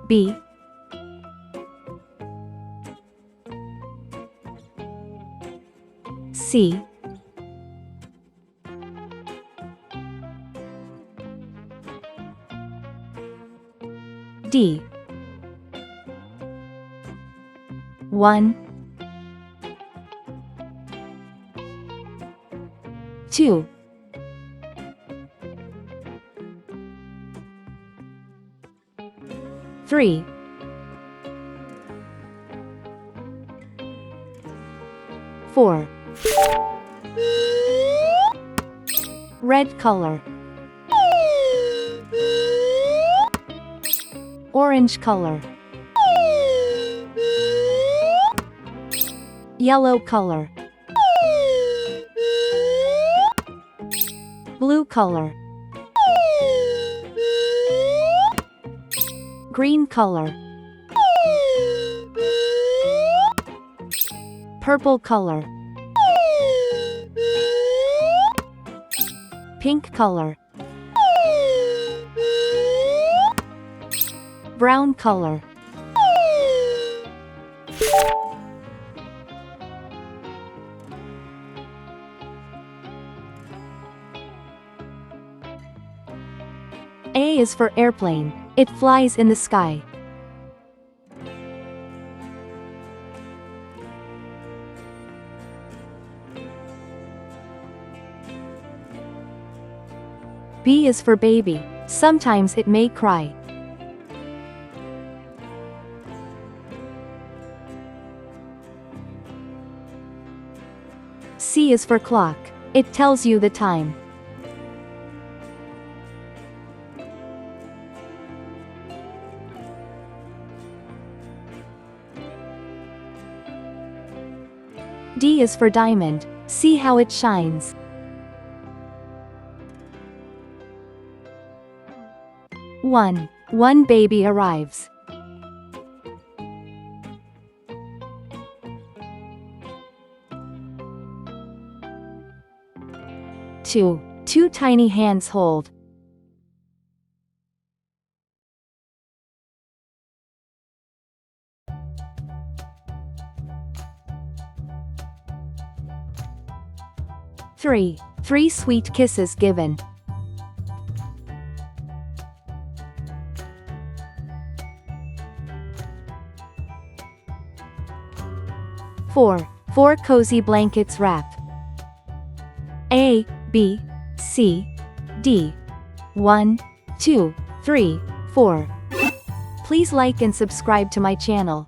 B, C, D. 1, 2, 3, 4. Red color. Orange color. Yellow color. Blue color. Green color. Purple color. Pink color. Brown color. A is for airplane. It flies in the sky. B is for baby. Sometimes it may cry. C is for clock. It tells you the time. D is for diamond. See how it shines. One baby arrives. 2 tiny hands hold. 3 sweet kisses given. 4 cozy blankets wrap. A, B, C, D. 1, 2, 3, 4. Please like and subscribe to my channel.